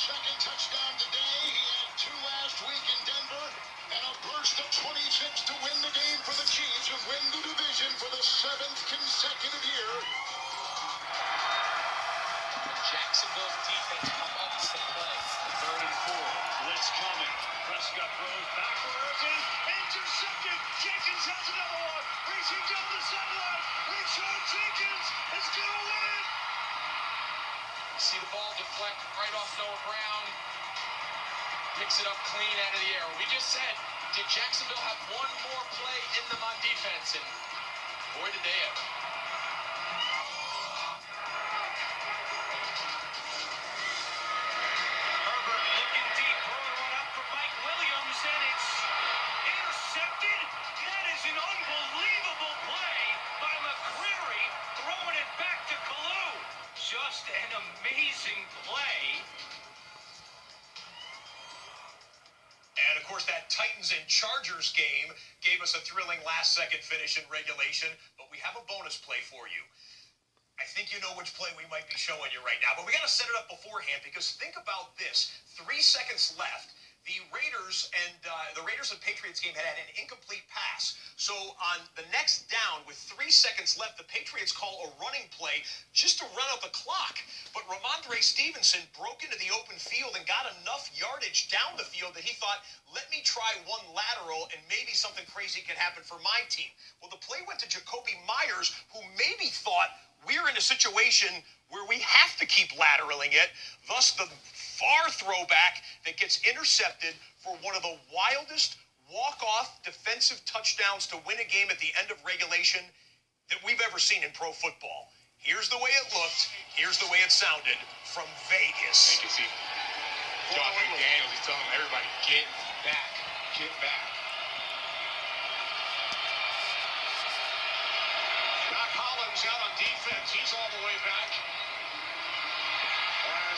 second touchdown today. He had two last week in Denver, and a burst of 26 to win the game for the Chiefs and win the division for the seventh consecutive year. Jacksonville's defense come up with the play. 3rd and 4. Blitz coming. Prescott throws backwards and intercepted. Jenkins has another one. Reaching down the sideline. Richard Jenkins is going to win it. See the ball deflect right off Noah Brown. Picks it up clean out of the air. We just said, did Jacksonville have one more play in them on defense? And boy, did they ever. Herbert looking deep, throwing one up for Mike Williams, and it's intercepted. That is an unbelievable play by McCreary, throwing it back to Kalou. Just an amazing play. And, of course, that Titans and Chargers game gave us a thrilling last-second finish in regulation, but we have a bonus play for you. I think you know which play we might be showing you right now, but we got to set it up beforehand because think about this. 3 seconds left. The Raiders and Patriots game had an incomplete pass. So on the next down, with 3 seconds left, the Patriots call a running play just to run out the clock. But Ramondre Stevenson broke into the open field and got enough yardage down the field that he thought, let me try one lateral and maybe something crazy could happen for my team. Well, the play went to Jacoby Myers, who maybe thought, we're in a situation where we have to keep lateraling it. Thus, the far throwback that gets intercepted for one of the wildest walk-off defensive touchdowns to win a game at the end of regulation that we've ever seen in pro football. Here's the way it looked. Here's the way it sounded from Vegas. You can see Josh McDaniels, he's telling everybody, get back, get back. Doc Hollins out on defense. He's all the way back.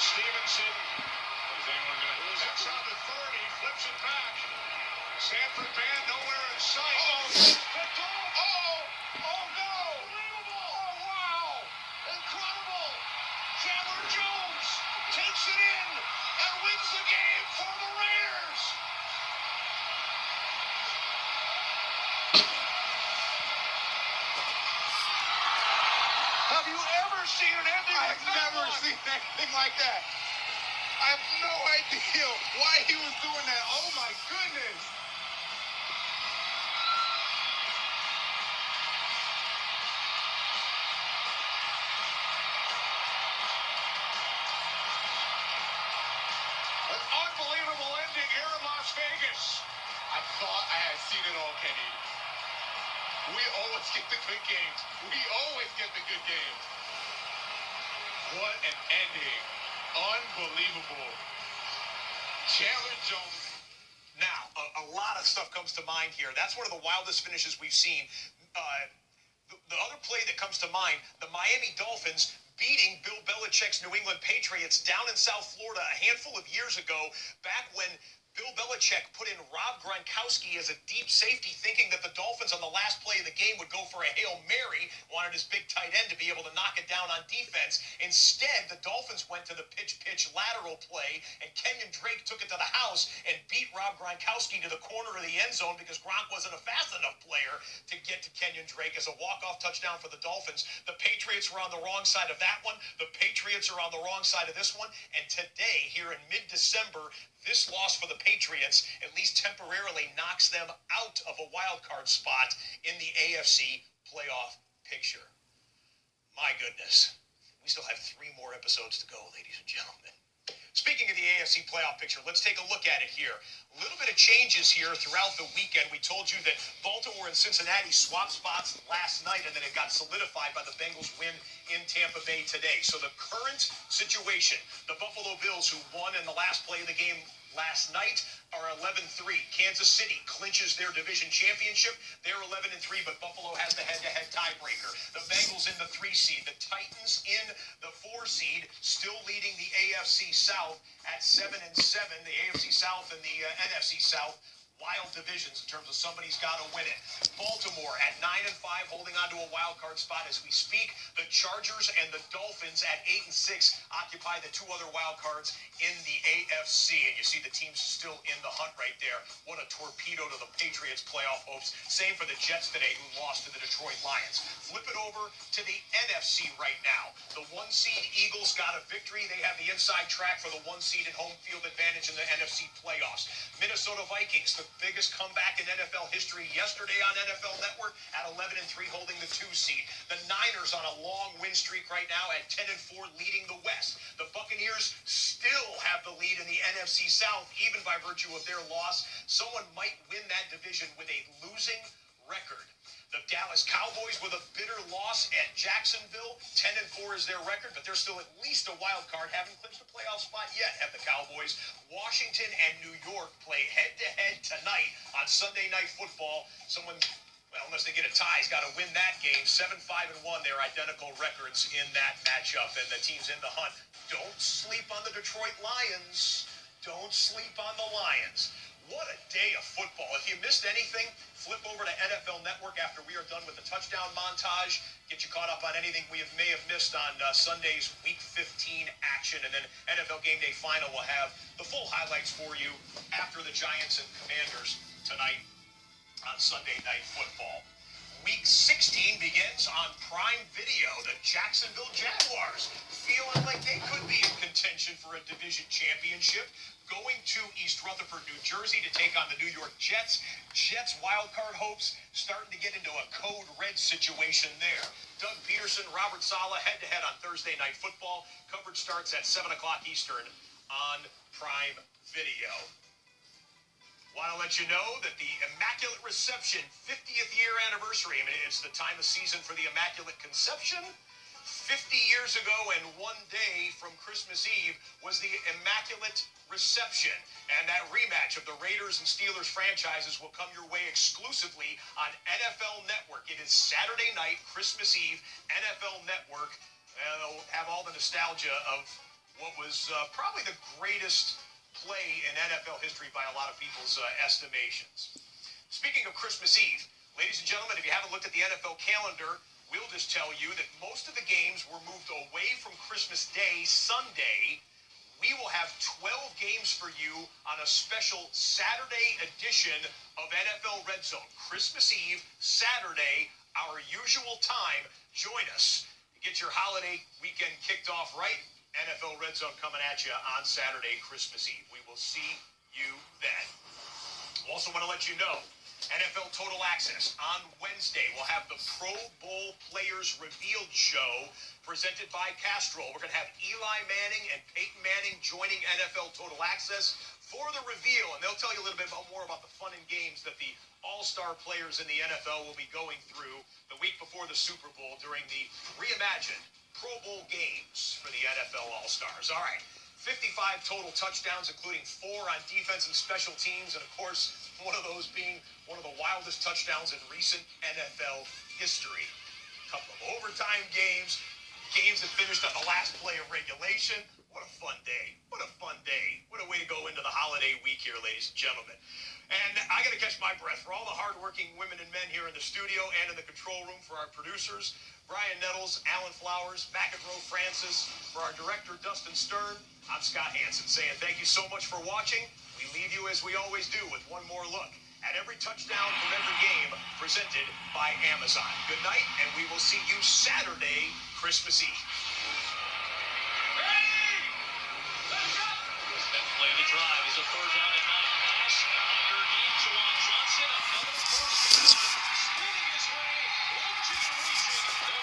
Stevenson. Is anyone going to That's on the 30. Flips it back. Stanford band nowhere in sight. Picked off. Oh no. Unbelievable. Oh wow. Incredible. Chandler Jones takes it in and wins the game for the Raiders. Have you ever seen an ending like that? I've never seen anything like that. I have no idea why he was doing that. Oh my goodness. An unbelievable ending here in Las Vegas. I thought I had seen it all, Kenny. We always get the good games. We always get the good games. What an ending. Unbelievable. Chandler Jones. Now, a lot of stuff comes to mind here. That's one of the wildest finishes we've seen. The other play that comes to mind, the Miami Dolphins beating Bill Belichick's New England Patriots down in South Florida a handful of years ago, back when Bill Belichick put in Rob Gronkowski as a deep safety, thinking that the Dolphins on the last play of the game would go for a Hail Mary, wanted his big tight end to be able to knock it down on defense. Instead, the Dolphins went to the pitch lateral play, and Kenyon Drake took it to the house and beat Rob Gronkowski to the corner of the end zone because Gronk wasn't a fast enough player to get to Kenyon Drake as a walk-off touchdown for the Dolphins. The Patriots were on the wrong side of that one. The Patriots are on the wrong side of this one. And today, here in mid-December, this loss for the Patriots, at least temporarily, knocks them out of a wild card spot in the AFC playoff picture. My goodness. We still have 3 more episodes to go, ladies and gentlemen. Speaking of the AFC playoff picture, let's take a look at it here. A little bit of changes here throughout the weekend. We told you that Baltimore and Cincinnati swapped spots last night, and then it got solidified by the Bengals win in Tampa Bay today. So the current situation, the Buffalo Bills, who won in the last play of the game last night, are 11-3. Kansas City clinches their division championship. They're 11-3, but Buffalo has the head-to-head tiebreaker. The Bengals in the 3 seed. The Titans in the 4 seed, still leading the AFC South at 7-7. The AFC South and the NFC South wild divisions in terms of somebody's got to win it. Baltimore at 9-5, holding on to a wild card spot as we speak. The Chargers and the Dolphins at 8-6 occupy the two other wild cards in the AFC. And you see the teams still in the hunt right there. What a torpedo to the Patriots' playoff hopes. Same for the Jets today, who lost to the Detroit Lions. Flip it over to the NFC right now. The 1 seed Eagles got a victory. They have the inside track for the 1 seed and home field advantage in the NFC playoffs. Minnesota Vikings, the biggest comeback in NFL history yesterday on NFL Network at 11-3, holding the 2 seed. The Niners on a long win streak right now at 10-4, leading the West. The Buccaneers still have the lead in the NFC South, even by virtue of their loss. Someone might win that division with a losing record. The Dallas Cowboys with a bitter loss at Jacksonville. 10-4 is their record, but they're still at least a wild card. Haven't clinched a playoff spot yet, have the Cowboys. Washington and New York play head-to-head tonight on Sunday Night Football. Someone, well, unless they get a tie, has got to win that game. 7-5-1, they're identical records in that matchup, and the team's in the hunt. Don't sleep on the Detroit Lions. Don't sleep on the Lions. What a day of football. If you missed anything, flip over to NFL Network after we are done with the touchdown montage. Get you caught up on anything we may have missed on Sunday's Week 15 action. And then NFL Game Day Final will have the full highlights for you after the Giants and Commanders tonight on Sunday Night Football. Week 16 begins on Prime Video. The Jacksonville Jaguars feeling like they could be in contention for a division championship, going to East Rutherford, New Jersey to take on the New York Jets. Jets wildcard hopes starting to get into a code red situation there. Doug Peterson, Robert Saleh head-to-head on Thursday Night Football. Coverage starts at 7 o'clock Eastern on Prime Video. Want to let you know that the Immaculate Reception 50th year anniversary, I mean, it's the time of season for the Immaculate Conception. 50 years ago and 1 day from Christmas Eve was the Immaculate Reception. And that rematch of the Raiders and Steelers franchises will come your way exclusively on NFL Network. It is Saturday night, Christmas Eve, NFL Network. They'll have all the nostalgia of what was probably the greatest play in NFL history by a lot of people's estimations. Speaking of Christmas Eve, ladies and gentlemen, if you haven't looked at the NFL calendar, we'll just tell you that most of the games were moved away from Christmas Day, Sunday. We will have 12 games for you on a special Saturday edition of NFL RedZone. Christmas Eve, Saturday, our usual time. Join us. Get your holiday weekend kicked off right. NFL RedZone coming at you on Saturday, Christmas Eve. We will see you then. Also want to let you know, NFL Total Access on Wednesday. We'll have the Pro Bowl Players Revealed show presented by Castrol. We're going to have Eli Manning and Peyton Manning joining NFL Total Access for the reveal, and they'll tell you a little bit more about the fun and games that the all-star players in the NFL will be going through the week before the Super Bowl during the reimagined Pro Bowl games for the NFL All-Stars. All right, 55 total touchdowns, including 4 on defense and special teams, and of course, one of those being one of the wildest touchdowns in recent NFL history. A couple of overtime games, games that finished on the last play of regulation. What a fun day. What a fun day. What a way to go into the holiday week here, ladies and gentlemen. And I got to catch my breath for all the hardworking women and men here in the studio and in the control room, for our producers, Brian Nettles, Alan Flowers, McEnroe Francis, for our director, Dustin Stern. I'm Scott Hansen saying thank you so much for watching. We leave you, as we always do, with one more look at every touchdown from every game presented by Amazon. Good night, and we will see you Saturday, Christmas Eve.